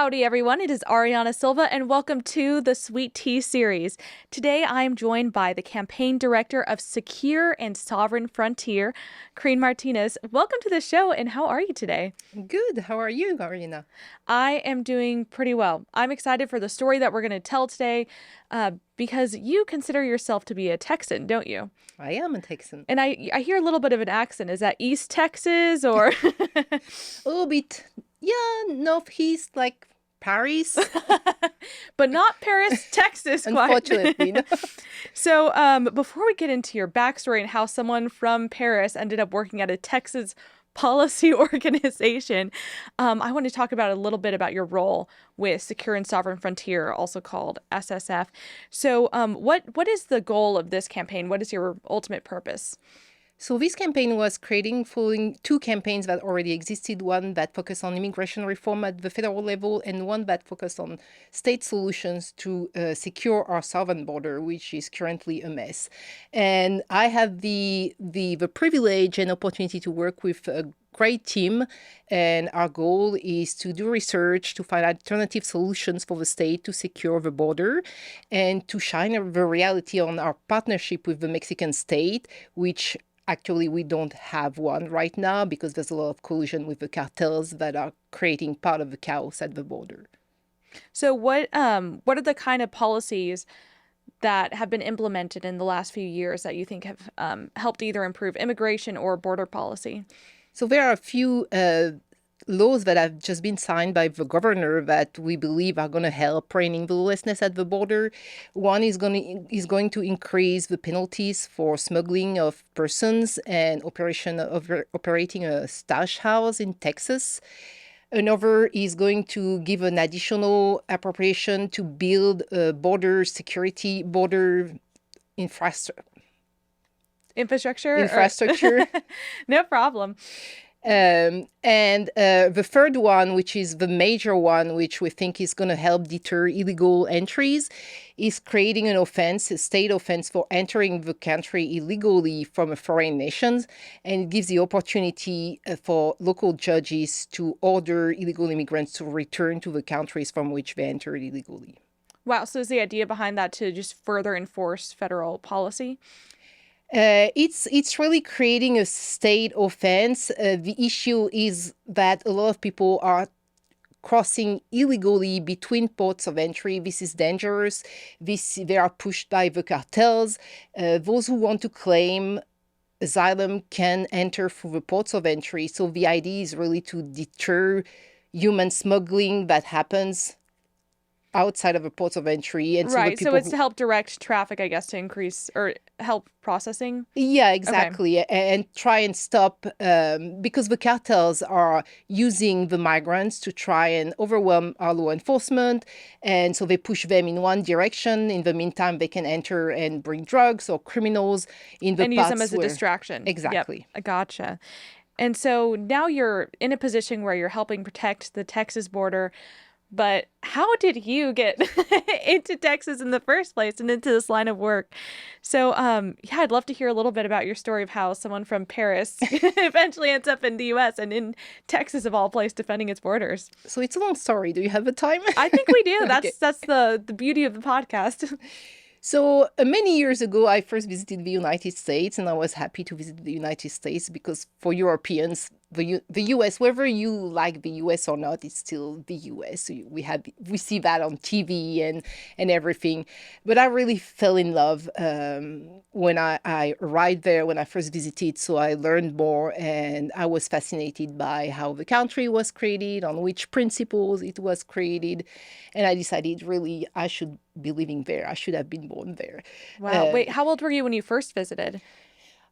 Howdy, everyone. It is Ariana Silva, and welcome to the Sweet Tea series. Today, I am joined by the campaign director of Secure and Sovereign Frontier, Carine Martinez. Welcome to the show, and how are you today? Good. How are you, Ariana? I am doing pretty well. I'm excited for the story that we're going to tell today because you consider yourself to be a Texan, don't you? I am a Texan. And I hear a little bit of an accent. Is that East Texas or? A little bit, yeah, northeast, like Paris, But not Paris, Texas, quite. unfortunately. No. So, before we get into your backstory and how someone from Paris ended up working at a Texas policy organization, I want to talk about a little bit about your role with Secure and Sovereign Frontier, also called SSF. So, what is the goal of this campaign? What is your ultimate purpose? So this campaign was creating following two campaigns that already existed, one that focused on immigration reform at the federal level and one that focused on state solutions to secure our southern border, which is currently a mess. And I have the privilege and opportunity to work with a great team, and our goal is to do research to find alternative solutions for the state to secure the border and to shine the reality on our partnership with the Mexican state, which actually we don't have one right now because there's a lot of collusion with the cartels that are creating part of the chaos at the border. So, what are the kind of policies that have been implemented in the last few years that you think have helped either improve immigration or border policy? So there are a few laws that have just been signed by the governor that we believe are going to help reining the lawlessness at the border. One is going to increase the penalties for smuggling of persons and operating a stash house in Texas. Another is going to give an additional appropriation to build a border infrastructure. Infrastructure? Infrastructure. No problem. And the third one, which is the major one, which we think is going to help deter illegal entries, is creating an offense, a state offense for entering the country illegally from a foreign nation. And it gives the opportunity for local judges to order illegal immigrants to return to the countries from which they entered illegally. Wow. So is the idea behind that to just further enforce federal policy? It's really creating a state offense. The issue is that a lot of people are crossing illegally between ports of entry. This is dangerous. They are pushed by the cartels. Those who want to claim asylum can enter through the ports of entry. So the idea is really to deter human smuggling that happens outside of the ports of entry. And Right. So it's to help direct traffic, I guess, to increase or help processing. Yeah, Okay. exactly. And try and stop, because the cartels are using the migrants to try and overwhelm our law enforcement. And so they push them in one direction. In the meantime, they can enter and bring drugs or criminals in the And use them parts as a where... distraction. Exactly. Yep. Gotcha. And so now you're in a position where you're helping protect the Texas border. But how did you get into Texas in the first place and into this line of work? So, yeah, I'd love to hear a little bit about your story of how someone from Paris eventually ends up in the U.S. and in Texas, of all places, defending its borders. So it's a long story. Do you have the time? I think we do. Okay. That's the beauty of the podcast. So many years ago, I first visited the United States, and I was happy to visit the United States because for Europeans, the U.S., whether you like the U.S. or not, it's still the U.S. So we see that on TV and everything. But I really fell in love when I arrived there, when I first visited. So I learned more, and I was fascinated by how the country was created, on which principles it was created. And I decided really I should be living there. I should have been born there. Wow. Wait, how old were you when you first visited?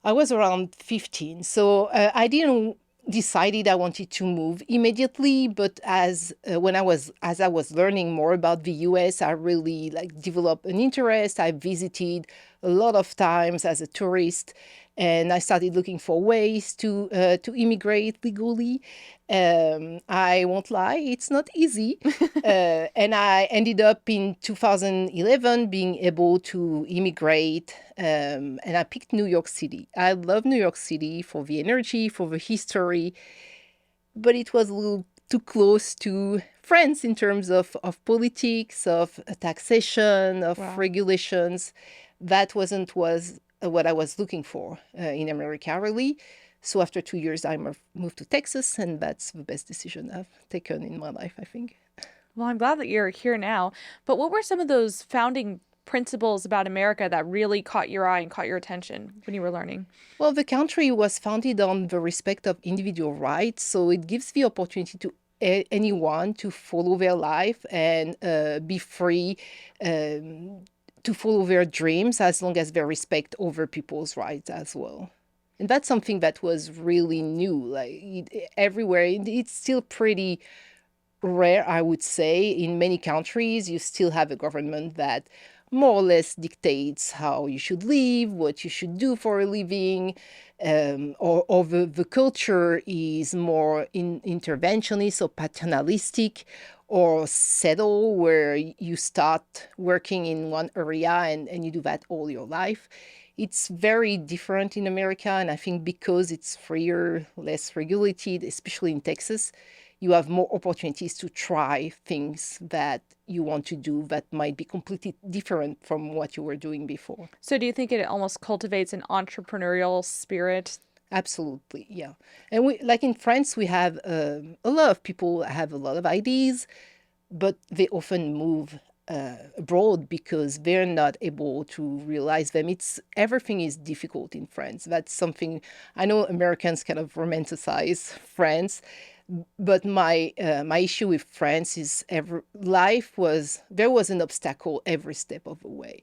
I was around 15. So I didn't decided I wanted to move immediately, but as I was learning more about the US, I really developed an interest. I visited a lot of times as a tourist, and I started looking for ways to immigrate legally. I won't lie, it's not easy. And I ended up in 2011 being able to immigrate, and I picked New York City. I love New York City for the energy, for the history, but it was a little too close to France in terms of politics, of taxation, of Wow. regulations. That wasn't was what I was looking for in America, really. So after 2 years, moved to Texas, and that's the best decision I've taken in my life, I think. Well, I'm glad that you're here now. But what were some of those founding principles about America that really caught your eye and caught your attention when you were learning? Well, the country was founded on the respect of individual rights, so it gives the opportunity to anyone to follow their life and be free to follow their dreams as long as they respect other people's rights as well. And that's something that was really new. Everywhere, it's still pretty rare, I would say. In many countries, you still have a government that more or less dictates how you should live, what you should do for a living, or the culture is more interventionist or paternalistic or settle, where you start working in one area and you do that all your life. It's very different in America, and I think because it's freer, less regulated, especially in Texas, you have more opportunities to try things that you want to do that might be completely different from what you were doing before. So do you think it almost cultivates an entrepreneurial spirit? Absolutely, yeah. And we, like in France, we have a lot of people have a lot of ideas, but they often move abroad because they're not able to realize them. It's everything is difficult in France. That's something I know Americans kind of romanticize France, but my issue with France is there was an obstacle every step of the way,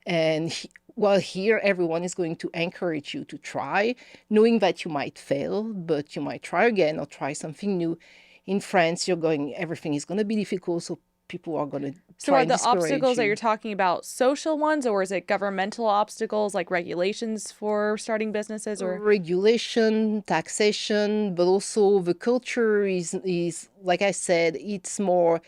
and while here everyone is going to encourage you to try, knowing that you might fail, but you might try again or try something new. In France, everything is going to be difficult, so people are going to So try are and the discourage obstacles that you're you. talking about social ones, or is it governmental obstacles like regulations for starting businesses or Regulation, taxation, but also the culture is like I said, it's more,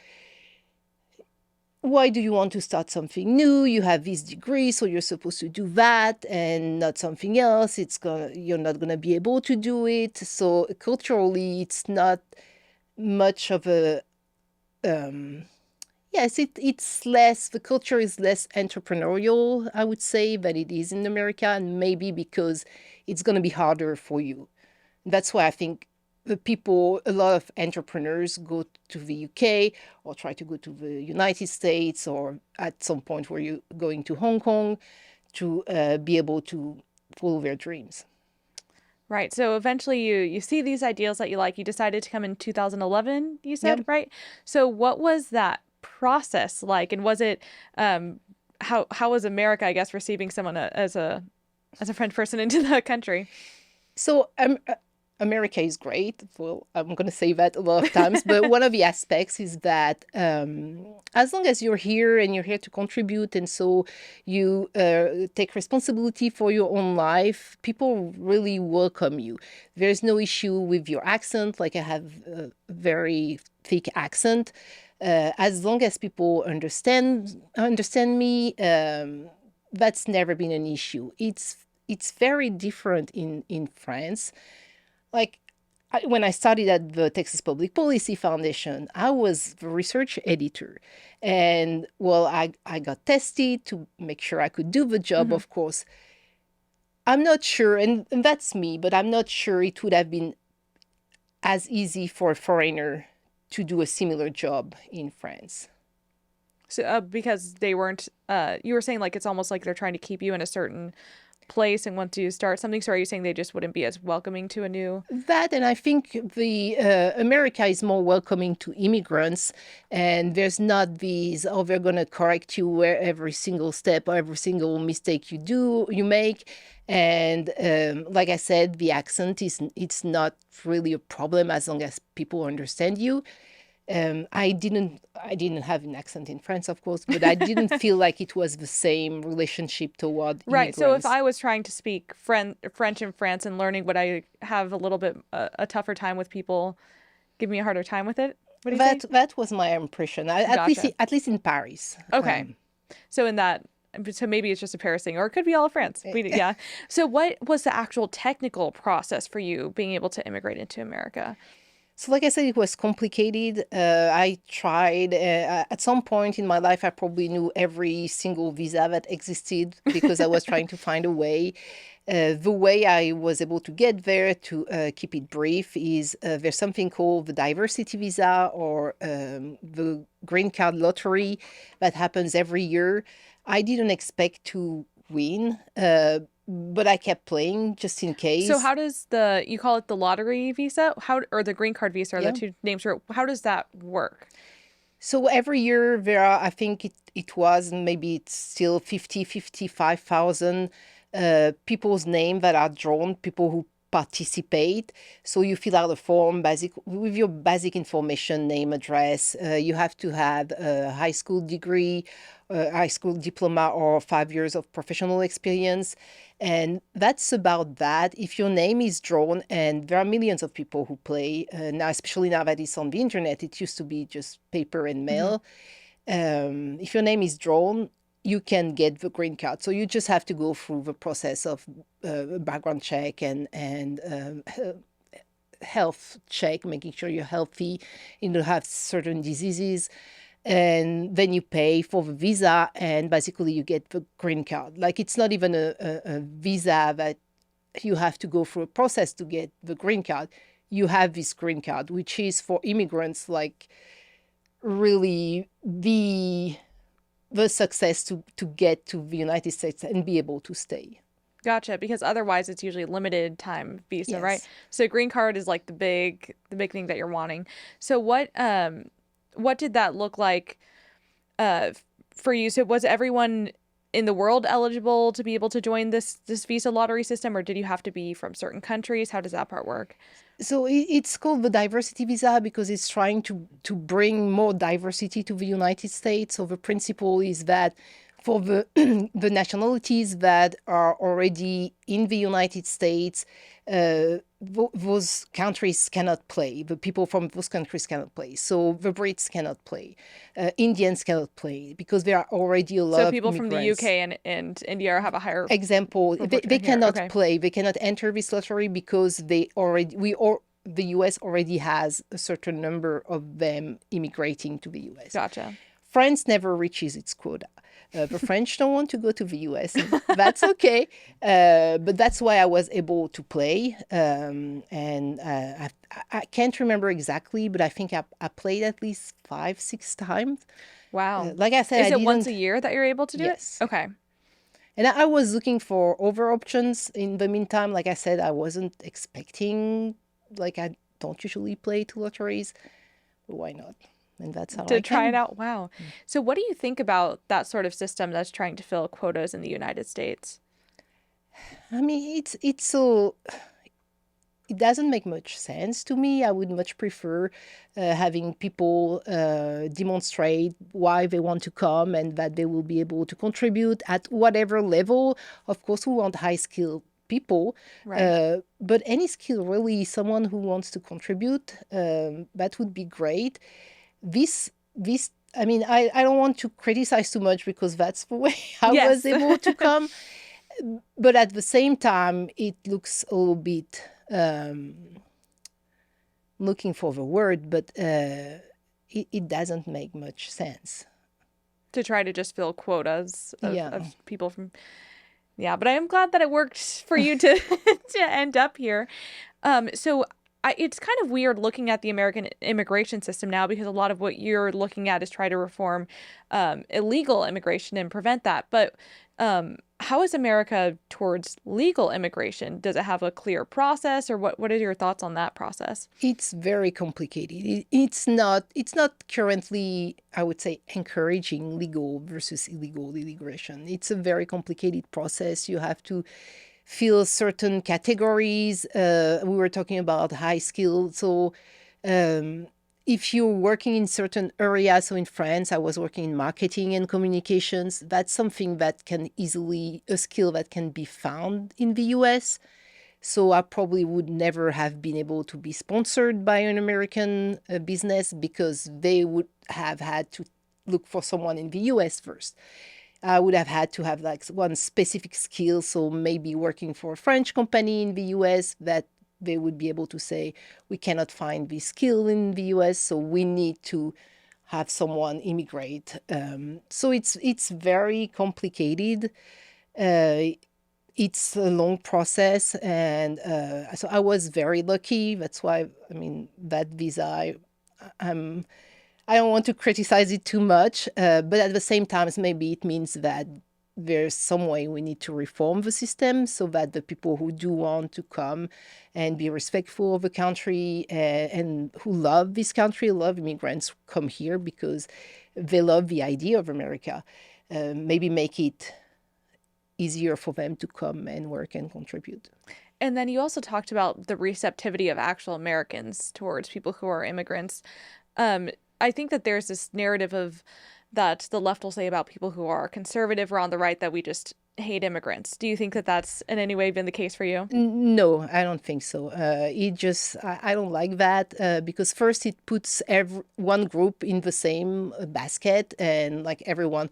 why do you want to start something new? You have this degree, so you're supposed to do that and not something else. You're not gonna be able to do it. So culturally, it's not much of a yes. It's less. The culture is less entrepreneurial, I would say, than it is in America, and maybe because it's gonna be harder for you. That's why I think a lot of entrepreneurs go to the UK or try to go to the United States, or at some point where you're going to Hong Kong to be able to follow their dreams. right? So eventually you see these ideals that you like. You decided to come in 2011, you said, Yep. right? So what was that process like? And was it how was America, I guess, receiving someone as a French person into the country? So America is great. Well, I'm going to say that a lot of times, but one of the aspects is that as long as you're here and you're here to contribute, and so you take responsibility for your own life, people really welcome you. There's no issue with your accent. Like I have a very thick accent. As long as people understand me, that's never been an issue. It's very different in France. Like when I studied at the Texas Public Policy Foundation, I was the research editor. And well, I got tested to make sure I could do the job, Hmm. of course. I'm not sure, and that's me, but I'm not sure it would have been as easy for a foreigner to do a similar job in France. So because they weren't you were saying like it's almost like they're trying to keep you in a certain place, and once you start something, so are you saying they just wouldn't be as welcoming to a new That, and I think the America is more welcoming to immigrants, and there's not these, oh, they're going to correct you where every single step or every single mistake you make. And like I said, the accent is it's not really a problem as long as people understand you. I didn't have an accent in France, of course, but I didn't feel like it was the same relationship toward right? So if immigrants. I was trying to speak French in France and learning, would I have a little bit a tougher time with people, give me a harder time with it? What do you say? That was my impression. Gotcha. At least in Paris. Okay. So in that, so maybe it's just a Paris thing, or it could be all of France. Yeah. So what was the actual technical process for you being able to immigrate into America? So, like I said, it was complicated. I tried. At some point in my life, I probably knew every single visa that existed because I was trying to find a way. The way I was able to get there, to keep it brief, is there's something called the diversity visa or the green card lottery that happens every year. I didn't expect to win, but I kept playing just in So case. how does you call it the lottery visa? How, or the green card visa are the Yeah. two names for it. How does that work? So every year there are, I think it was, maybe it's still 55,000 people's name that are drawn, people who participate. So you fill out a form basic with your basic information, name, address. You have to have a high school degree, high school diploma, or 5 years of professional experience. And that's about that. If your name is drawn, and there are millions of people who play now, especially now that it's on the internet, it used to be just paper and Hmm. mail. If your name is drawn, you can get the green card. So you just have to go through the process of background check and health check, making sure you're healthy, you don't have certain diseases, and then you pay for the visa, and basically you get the green card. Like, it's not even a visa that you have to go through a process to get the green card. You have this green card, which is for immigrants, like, really the success to get to the United States and be able to stay. Gotcha. Because otherwise it's usually limited time visa, right? Yes. So green card is like the big thing that you're wanting. So what did that look like uh for you? So was everyone in the world eligible to be able to join this visa lottery system, or did you have to be from certain countries? How does that part work? So it's called the diversity visa because it's trying to bring more diversity to the United States. So the principle is that for the the nationalities that are already in the United States, those countries cannot play. The people from those countries cannot play. So the Brits cannot play, Indians cannot play because there are already a lot So of people from the immigrants. UK and India have a higher Example, they proportion here. cannot Okay. play, they cannot enter this lottery because the US already has a certain number of them immigrating to the US. Gotcha. France never reaches its quota. The French don't want to go to the US, and that's okay. But that's why I was able to play. And I can't remember exactly, but I think I played at least 5, 6 times. Wow. Like I said, I Is it once a didn't. year that you're able to do it? Yes. Okay. And I was looking for other options in the meantime. Like I said, I wasn't expecting, like, I don't usually play to lotteries, but why not? And that's how To I try it came. out. Wow. So what do you think about that sort of system that's trying to fill quotas in the United States? I mean, it's so, it doesn't make much sense to me. I would much prefer having people demonstrate why they want to come and that they will be able to contribute at whatever level. Of course, we want high skilled people, Right. but any skill, really, someone who wants to contribute, that would be great. This I mean, I don't want to criticize too much because that's the way I was Yes. able to come, but at the same time it looks a little bit, looking for the word, but it doesn't make much sense. To try to just fill quotas Yeah. of people from yeah, but I am glad that it worked for you to to end up here. So it's kind of weird looking at the American immigration system now because a lot of what you're looking at is try to reform illegal immigration and prevent that. But how is America towards legal immigration? Does it have a clear process, or what are your thoughts on that process? It's very complicated. It's not currently, I would say, encouraging legal versus illegal immigration. It's a very complicated process. You have to fill certain categories. We were talking about high skill. So if you're working in certain areas, so in France, I was working in marketing and communications, that's something that can easily, a skill that can be found in the US. So I probably would never have been able to be sponsored by an American business because they would have had to look for someone in the US first. I would have had to have like one specific skill, so maybe working for a French company in the US that they would be able to say, we cannot find this skill in the US, so we need to have someone immigrate. So it's very complicated. It's a long process, and so I was very lucky. That's why, I mean, that visa, I'm I don't want to criticize it too much, but at the same time, maybe it means that there's some way we need to reform the system so that the people who do want to come and be respectful of the country, and who love this country, love immigrants, come here because they love the idea of America. Maybe make it easier for them to come and work and contribute. And then you also talked about the receptivity of actual Americans towards people who are immigrants. Um, I think that there's this narrative of that the left will say about people who are conservative or on the right that we just hate immigrants. Do you think that that's in any way been the case for you? No, I don't think so. I don't like that, because first it puts one group in the same basket, and like everyone,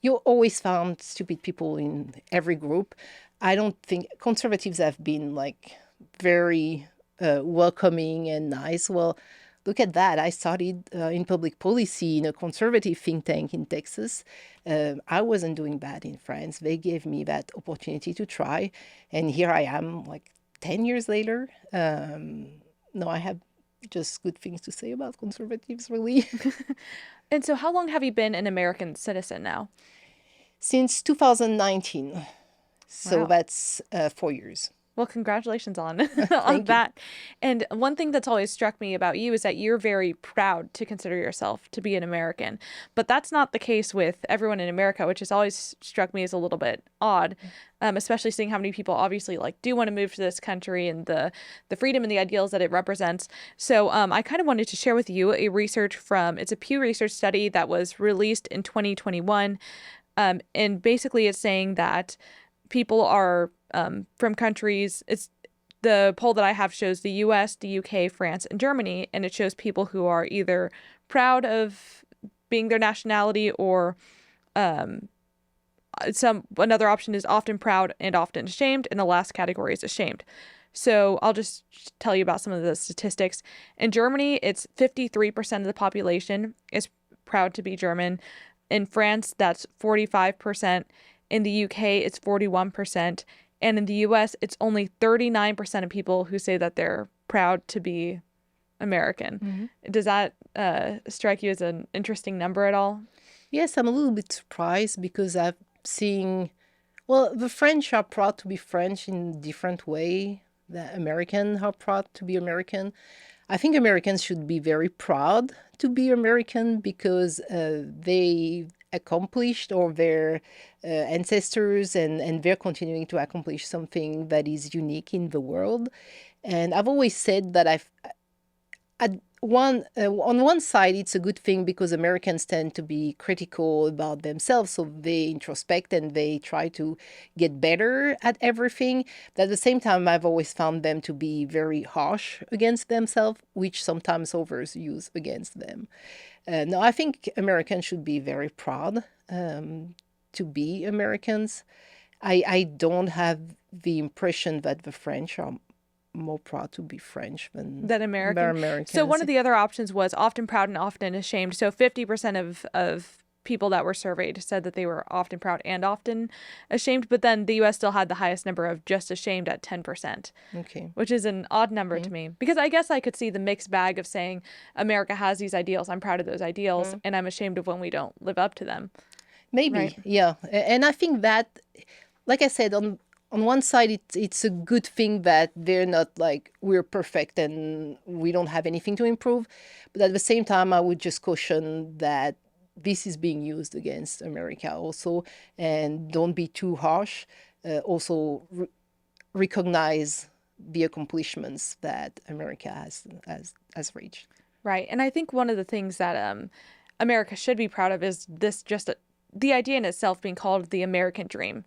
you always found stupid people in every group. I don't think conservatives have been like very welcoming and nice. Well, look at that. I studied in public policy in a conservative think tank in Texas. I wasn't doing bad in France. They gave me that opportunity to try. And here I am, like 10 years later. No, I have just good things to say about conservatives, really. And so how long have you been an American citizen now? Since 2019. So Wow. that's 4 years. Well, congratulations on on Thank you. that. And one thing that's always struck me about you is that you're very proud to consider yourself to be an American. But that's not the case with everyone in America, which has always struck me as a little bit odd, especially seeing how many people obviously like do want to move to this country and the freedom and the ideals that it represents. So I kind of wanted to share with you a research from, it's a Pew Research study that was released in 2021. And basically it's saying that people are from countries, it's the poll that I have shows the US, the UK, France, and Germany, and it shows people who are either proud of being their nationality or another option is often proud and often ashamed, and the last category is ashamed. So I'll just tell you about some of the statistics. In Germany, it's 53% of the population is proud to be German. In France, that's 45%. In the UK, it's 41%. And in the US, it's only 39% of people who say that they're proud to be American. Does that strike you as an interesting number at all? Yes, I'm a little bit surprised because I've seen, well, the French are proud to be French in a different way. The American are proud to be American. I think Americans should be very proud to be American because they accomplished, or their ancestors, and they're continuing to accomplish something that is unique in the world. And I've always said that on one side, it's a good thing because Americans tend to be critical about themselves, so they introspect and they try to get better at everything. But at the same time, I've always found them to be very harsh against themselves, which sometimes others use against them. No, I think Americans should be very proud to be Americans. I don't have the impression that the French are more proud to be French than Than they're American. So Americans. one of the other options was often proud and often ashamed. So 50% of people that were surveyed said that they were often proud and often ashamed. But then the US still had the highest number of just ashamed at 10%, Okay. which is an odd number to me. Because I guess I could see the mixed bag of saying America has these ideals, I'm proud of those ideals, and I'm ashamed of when we don't live up to them. Right. Maybe, yeah. And I think that, like I said, on one side, it's a good thing that they're not like we're perfect and we don't have anything to improve. But at the same time, I would just caution that this is being used against America also, and don't be too harsh. Also, recognize the accomplishments that America has reached. Right. And I think one of the things that America should be proud of is this the idea in itself being called the American dream,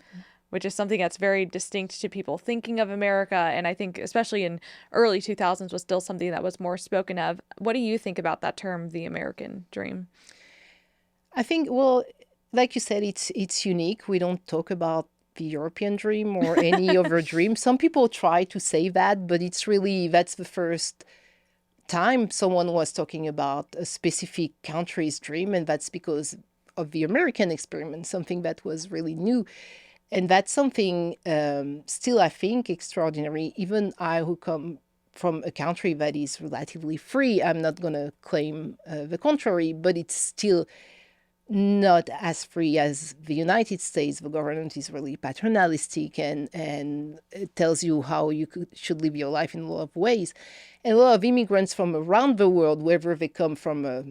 which is something that's very distinct to people thinking of America. And I think especially in early 2000s was still something that was more spoken of. What do you think about that term, the American dream? I think, well, like you said, it's unique. We don't talk about the European dream or any other dream. Some people try to say that, but that's the first time someone was talking about a specific country's dream, and that's because of the American experiment, something that was really new. And that's something still, I think, extraordinary. Even I, who come from a country that is relatively free, I'm not going to claim the contrary, but it's still not as free as the United States. The government is really paternalistic and it tells you how should live your life in a lot of ways. And a lot of immigrants from around the world, whether they come from a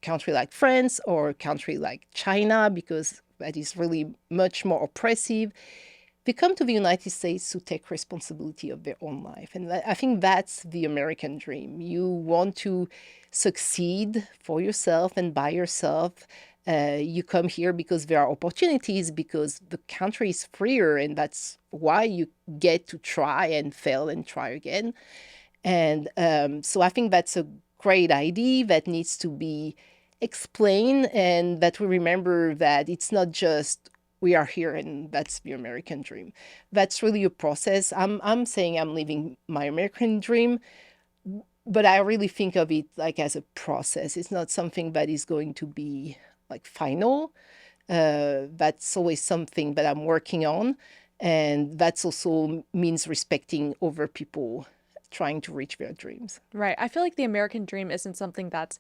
country like France or a country like China, because that is really much more oppressive, they come to the United States to take responsibility of their own life. And I think that's the American dream. You want to succeed for yourself and by yourself. You come here because there are opportunities, because the country is freer, and that's why you get to try and fail and try again. And so I think that's a great idea that needs to be explained, and that we remember that it's not just we are here and that's the American dream. That's really a process. I'm saying I'm living my American dream, but I really think of it like as a process. It's not something that is going to be like final. That's always something that I'm working on. And that's also means respecting other people trying to reach their dreams. Right. I feel like the American dream isn't something that's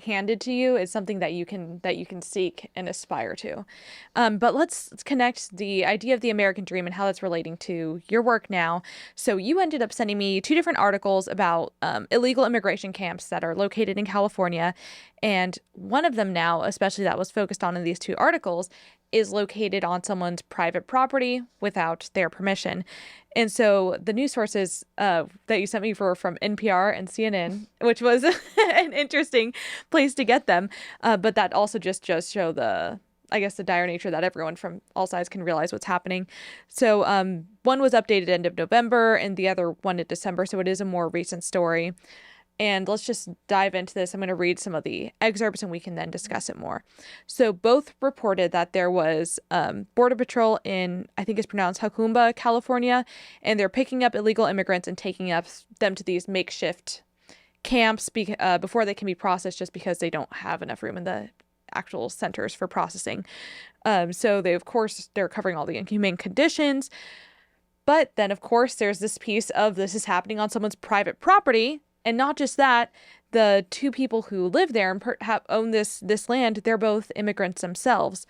handed to you. It's something that you can seek and aspire to. But let's connect the idea of the American dream and how that's relating to your work now. So you ended up sending me two different articles about illegal immigration camps that are located in California. And one of them now, especially that was focused on in these two articles, is located on someone's private property without their permission. And so the news sources that you sent me were from NPR and CNN, which was an interesting place to get them. But that also just show the, I guess, the dire nature that everyone from all sides can realize what's happening. So one was updated end of November and the other one in December. So it is a more recent story. And let's just dive into this. I'm going to read some of the excerpts and we can then discuss it more. So both reported that there was Border Patrol in, I think it's pronounced Jacumba, California, and they're picking up illegal immigrants and taking them to these makeshift camps before they can be processed, just because they don't have enough room in the actual centers for processing. So they're covering all the inhumane conditions. But then, of course, there's this piece of this is happening on someone's private property. And not just that, the two people who live there and own this land, they're both immigrants themselves.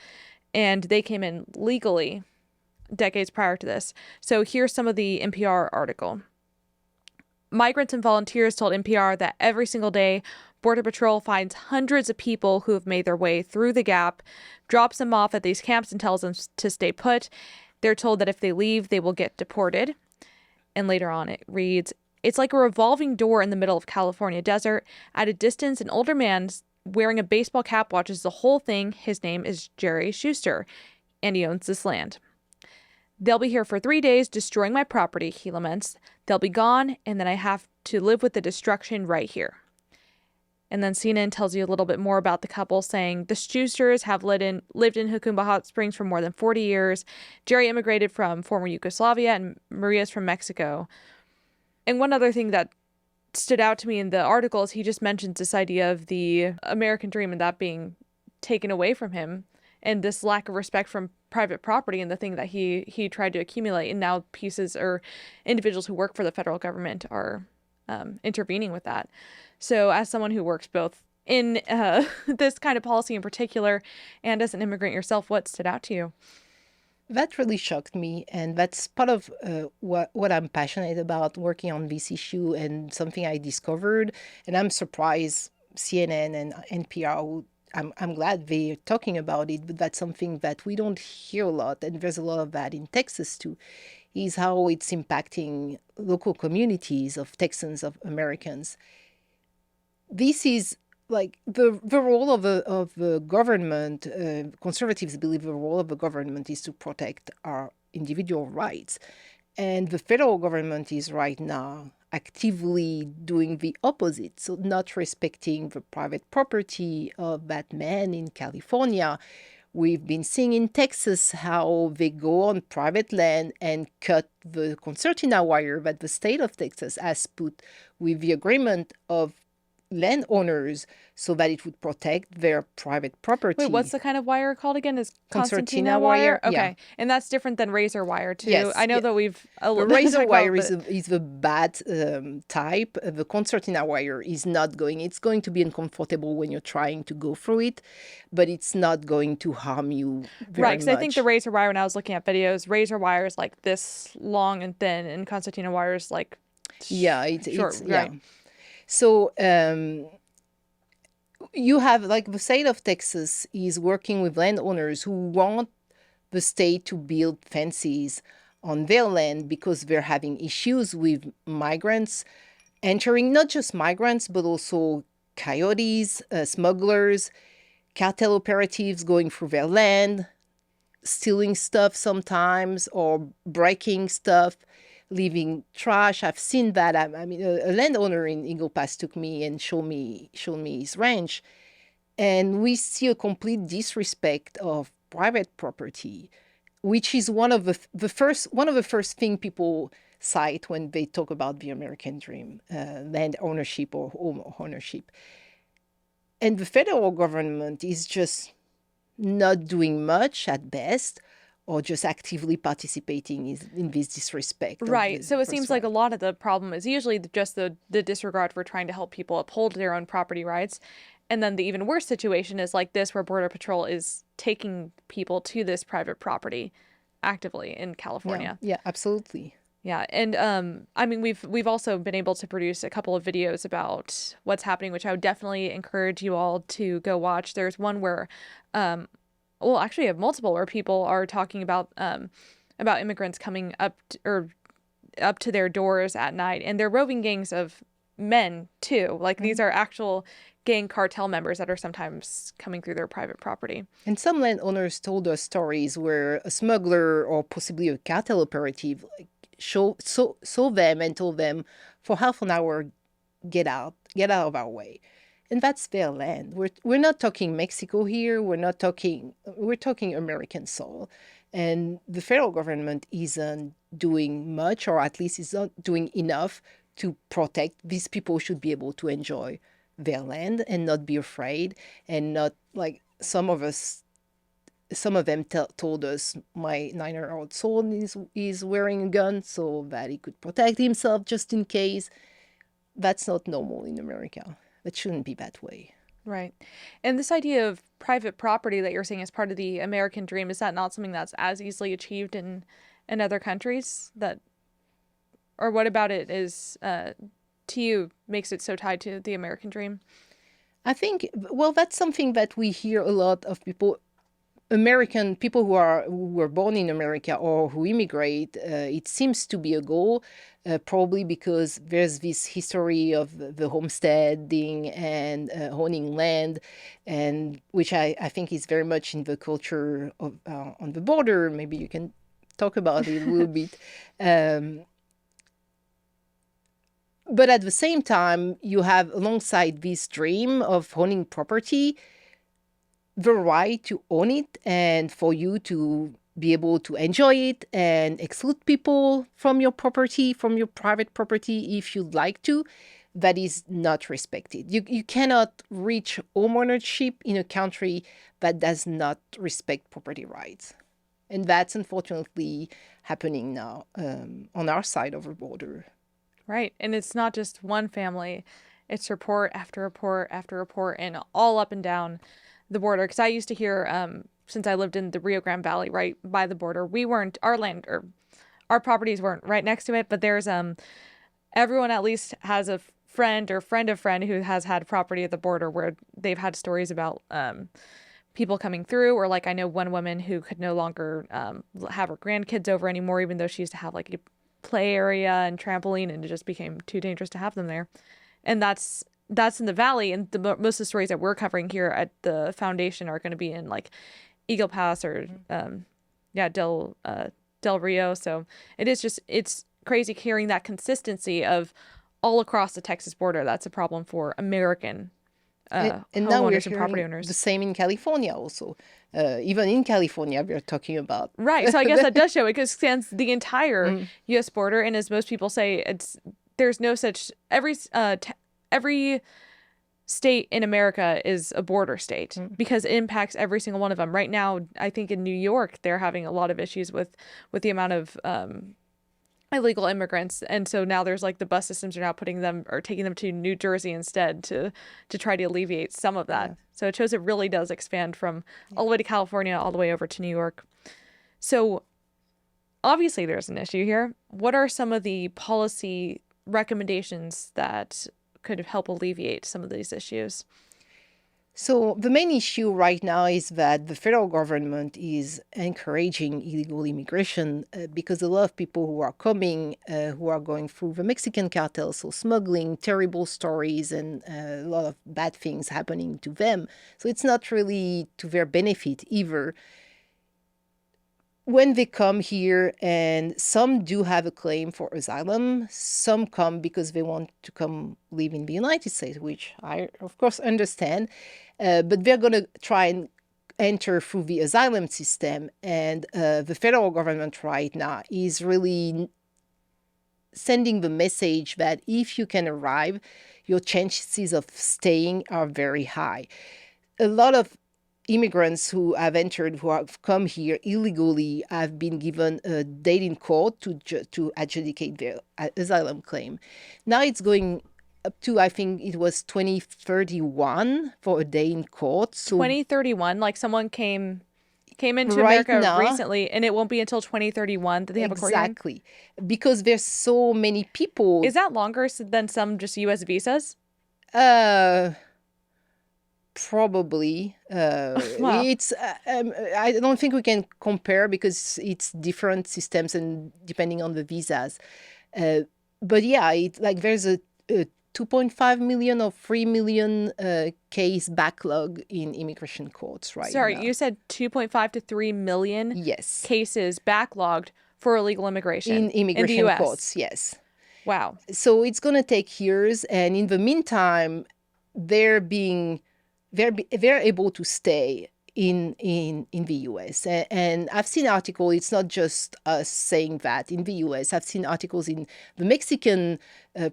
And they came in legally decades prior to this. So here's some of the NPR article. Migrants and volunteers told NPR that every single day, Border Patrol finds hundreds of people who have made their way through the gap, drops them off at these camps and tells them to stay put. They're told that if they leave, they will get deported. And later on it reads, it's like a revolving door in the middle of California desert. At a distance, an older man wearing a baseball cap watches the whole thing. His name is Jerry Schuster, and he owns this land. They'll be here for 3 days, destroying my property, he laments. They'll be gone, and then I have to live with the destruction right here. And then CNN tells you a little bit more about the couple, saying the Schusters have lived in Jacumba Hot Springs for more than 40 years. Jerry immigrated from former Yugoslavia, and Maria's from Mexico. And one other thing that stood out to me in the article is he just mentions this idea of the American dream and that being taken away from him, and this lack of respect from private property and the thing that he tried to accumulate. And now pieces or individuals who work for the federal government are intervening with that. So as someone who works both in this kind of policy in particular and as an immigrant yourself, what stood out to you? That really shocked me, and that's part of what I'm passionate about, working on this issue, and something I discovered. And I'm surprised CNN and NPR, I'm glad they're talking about it, but that's something that we don't hear a lot, and there's a lot of that in Texas too, is how it's impacting local communities of Texans, of Americans. This is like the role of the government. Conservatives believe the role of the government is to protect our individual rights, and the federal government is right now actively doing the opposite, so not respecting the private property of that man in California, We've been seeing in Texas how they go on private land and cut the concertina wire that the state of Texas has put with the agreement of landowners so that it would protect their private Wait, what's property. the kind of wire called again? Is Concertina concertina wire? wire, yeah. Okay. And that's different than razor wire too. Yes, I know yeah. that we've The razor talked about, wire is, but is the bad type. The concertina wire is not going, it's going to be uncomfortable when you're trying to go through it, but it's not going to harm you right, very because I think the much. razor wire, when I was looking at videos, razor wire is like this long and thin, and concertina wire is like Yeah, short, yeah. right? So you have, like, the state of Texas is working with landowners who want the state to build fences on their land because they're having issues with migrants entering, not just migrants, but also coyotes, smugglers, cartel operatives going through their land, stealing stuff sometimes or breaking stuff, leaving trash. I've seen that. I mean, a landowner in Eagle Pass took me and showed me his ranch, and we see a complete disrespect of private property, which is one of the first thing people cite when they talk about the American dream, land ownership or home ownership. And the federal government is just not doing much at best, or just actively participating in this disrespect of Right. the So it first seems like right. a lot of the problem is usually just the disregard for trying to help people uphold their own property rights. And then the even worse situation is like this, where Border Patrol is taking people to this private property actively in Yeah, California. yeah, absolutely. Yeah, and I mean we've also been able to produce a couple of videos about what's happening, which I would definitely encourage you all to go watch. There's one where, well, actually, I have multiple where people are talking about immigrants coming or up to their doors at night, and they're roving gangs of men too. Like these are actual gang cartel members that are sometimes coming through their private property. And some landowners told us stories where a smuggler or possibly a cartel operative, like, saw them and told them for half an hour, get out of our way. And that's their land. We're not talking Mexico here. We're talking American soil. And the federal government isn't doing much, or at least is not doing enough to protect. These people should be able to enjoy their land and not be afraid, and not like some of them told us, my 9-year-old son is wearing a gun so that he could protect himself just in case. That's not normal in America. It shouldn't be that way. Right. And this idea of private property that you're saying is part of the American dream, is that not something that's as easily achieved in other countries? That, or what about it is to you makes it so tied to the American dream? I think, well, that's something that we hear a lot of people, American people who were born in America or who immigrate. It seems to be a goal, probably because there's this history of the homesteading and owning land, and which I think is very much in the culture of on the border. Maybe you can talk about it a little bit. Um, but at the same time, you have, alongside this dream of owning property, the right to own it and for you to be able to enjoy it and exclude people from your property, from your private property, if you'd like to. That is not respected. You cannot reach homeownership in a country that does not respect property rights. And that's unfortunately happening now, on our side of the border. Right. And it's not just one family, it's report after report after report, and all up and down the border. Because I used to hear, since I lived in the Rio Grande Valley, right by the border, we weren't, our land or our properties weren't right next to it, but there's everyone at least has a friend or friend of friend who has had property at the border where they've had stories about people coming through, or like I know one woman who could no longer have her grandkids over anymore, even though she used to have like a play area and trampoline, and it just became too dangerous to have them there. And that's in the valley, and most of the stories that we're covering here at the foundation are going to be in like Eagle Pass or yeah, Del Rio. So it's crazy hearing that consistency of all across the Texas border. That's a problem for American And now we're homeowners and property hearing the owners. same in California also. Even in California, we're talking about. Right. So I guess that does show it because it spans the entire Mm, U.S. border, and as most people say, there's no such every state in America is a border state mm. because it impacts every single one of them. Right now, I think in New York they're having a lot of issues with the amount of illegal immigrants, and so now there's like the bus systems are now putting them or taking them to New Jersey instead to try to alleviate some of that. Yeah. So it shows it really does expand from all the way to California all the way over to New York. So obviously there's an issue here. What are some of the policy recommendations that could help alleviate some of these issues? So the main issue right now is that the federal government is encouraging illegal immigration because a lot of people who are coming, who are going through the Mexican cartel, so smuggling, terrible stories, and a lot of bad things happening to them. So it's not really to their benefit either. When they come here, and some do have a claim for asylum, some come because they want to come live in the United States, which I, of course, understand. But they're going to try and enter through the asylum system. And the federal government right now is really sending the message that if you can arrive, your chances of staying are very high. A lot of immigrants who have entered, who have come here illegally, have been given a date in court to adjudicate their asylum claim. Now it's going up to, I think it was 2031 for a day in court. So 2031, like someone came into right America now, recently, and it won't be until 2031 that they have a court hearing. exactly, because there's so many people. Is that longer than some just U.S. visas? Uh, Probably. Wow. It's. I don't think we can compare because it's different systems and depending on the visas. Uh, but yeah, it like there's a 2.5 million or 3 million case backlog in immigration courts right Sorry, now. you said 2.5 to 3 million Yes, cases backlogged for illegal in immigration in the immigration U.S. courts. Yes. Wow. So it's going to take years, and in the meantime, they're being they're able to stay in the US. And I've seen articles, it's not just us saying that in the US. I've seen articles in the Mexican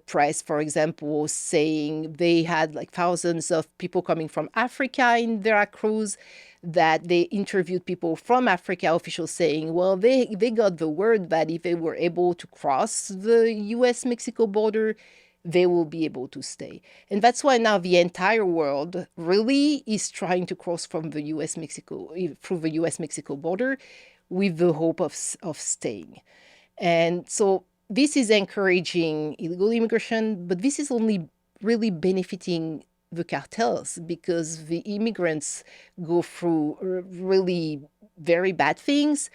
press, for example, saying they had like thousands of people coming from Africa in Veracruz, that they interviewed people from Africa, officials saying, well, they got the word that if they were able to cross the US-Mexico border, they will be able to stay. And that's why now the entire world really is trying to cross from the US-Mexico, through the US-Mexico border with the hope of staying. And so this is encouraging illegal immigration, but this is only really benefiting the cartels because the immigrants go through really very bad things.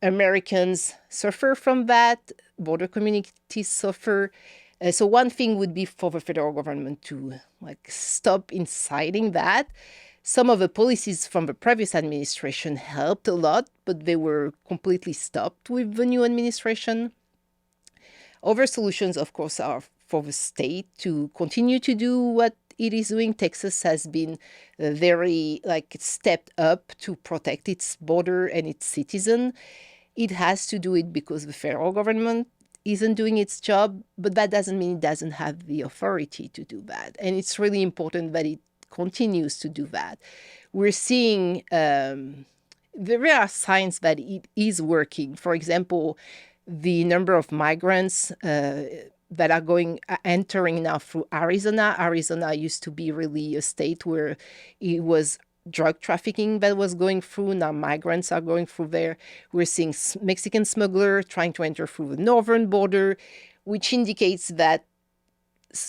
Americans suffer from that, border communities suffer. So one thing would be for the federal government to like stop inciting that. Some of the policies from the previous administration helped a lot, but they were completely stopped with the new administration. Other solutions, of course, are for the state to continue to do what it is doing. Texas has been very like stepped up to protect its border and its citizen. It has to do it because the federal government isn't doing its job, but that doesn't mean it doesn't have the authority to do that. And it's really important that it continues to do that. We're seeing there are signs that it is working. For example, the number of migrants that are entering now through Arizona. Arizona used to be really a state where it was drug trafficking that was going through. Now migrants are going through there. We're seeing Mexican smugglers trying to enter through the northern border, which indicates that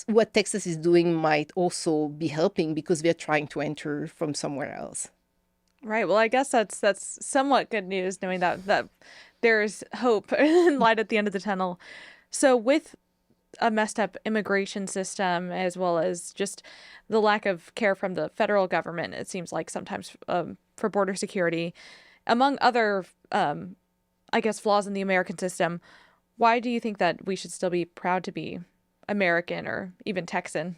what Texas is doing might also be helping because they're trying to enter from somewhere else. Right. Well, I guess that's somewhat good news knowing that there's hope and light at the end of the tunnel. So with a messed up immigration system as well as just the lack of care from the federal government, it seems like sometimes for border security, among other, I guess, flaws in the American system, why do you think that we should still be proud to be American or even Texan?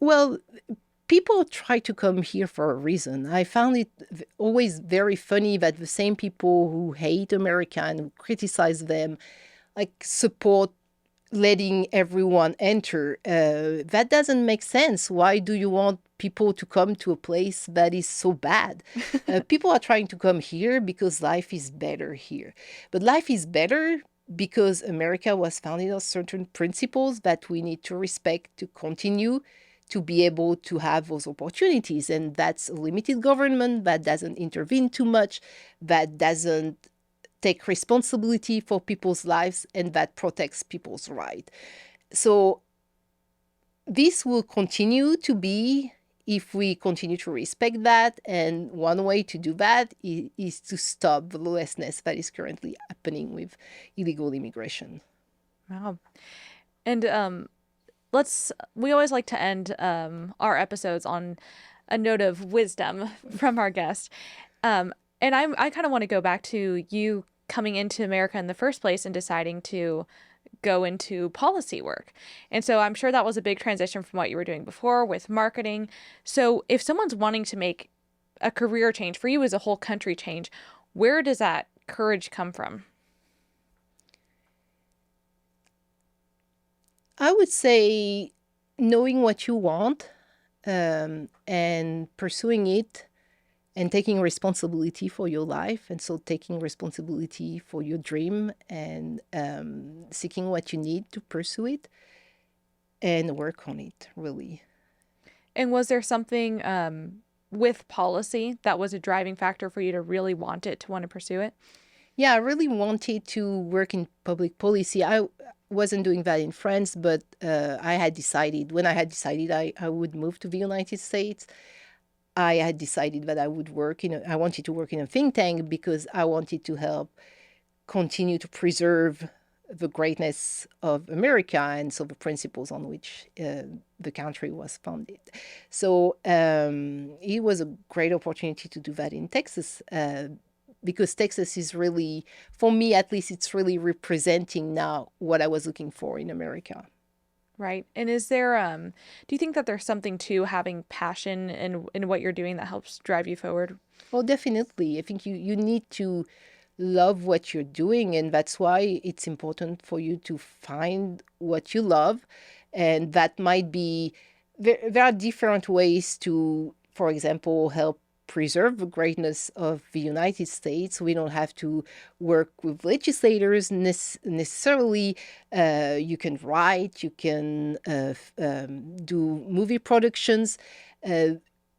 Well, people try to come here for a reason. I found it always very funny that the same people who hate America and who criticize them, like, support letting everyone enter. That doesn't make sense. Why do you want people to come to a place that is so bad? People are trying to come here because life is better here. But life is better because America was founded on certain principles that we need to respect to continue to be able to have those opportunities. And that's a limited government that doesn't intervene too much, that doesn't take responsibility for people's lives, and that protects people's right. So this will continue to be if we continue to respect that. And one way to do that is to stop the lawlessness that is currently happening with illegal immigration. Wow. And we always like to end our episodes on a note of wisdom from our guest. And I kind of want to go back to you coming into America in the first place and deciding to go into policy work. And so I'm sure that was a big transition from what you were doing before with marketing. So if someone's wanting to make a career change, for you as a whole country change, where does that courage come from? I would say knowing what you want, and pursuing it, and taking responsibility for your life. And so taking responsibility for your dream, and seeking what you need to pursue it and work on it, really. And was there something with policy that was a driving factor for you to really want it, to want to pursue it? Yeah, I really wanted to work in public policy. I wasn't doing that in France, but I had decided, when I had decided I would move to the United States, I had decided that I wanted to work in a think tank because I wanted to help continue to preserve the greatness of America, and so the principles on which the country was founded. So it was a great opportunity to do that in Texas, because Texas is really, for me at least, it's really representing now what I was looking for in America. Right. And is there, do you think that there's something to having passion in what you're doing that helps drive you forward? Well, definitely. I think you need to love what you're doing, and that's why it's important for you to find what you love. And that might be, there are different ways to, for example, help preserve the greatness of the United States. We don't have to work with legislators necessarily. You can write, you can do movie productions.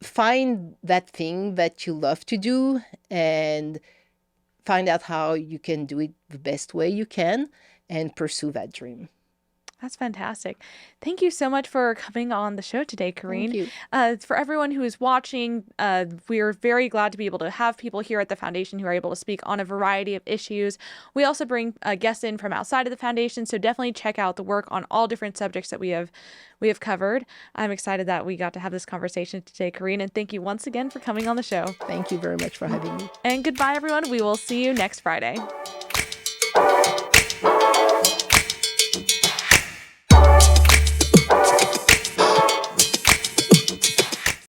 Find that thing that you love to do, and find out how you can do it the best way you can, and pursue that dream. That's fantastic. Thank you so much for coming on the show today, Thank Carine. you. For everyone who is watching, we're very glad to be able to have people here at the foundation who are able to speak on a variety of issues. We also bring guests in from outside of the foundation, so definitely check out the work on all different subjects that we have covered. I'm excited that we got to have this conversation today, Carine, and thank you once again for coming on the show. Thank you very much for having me. And goodbye, everyone. We will see you next Friday.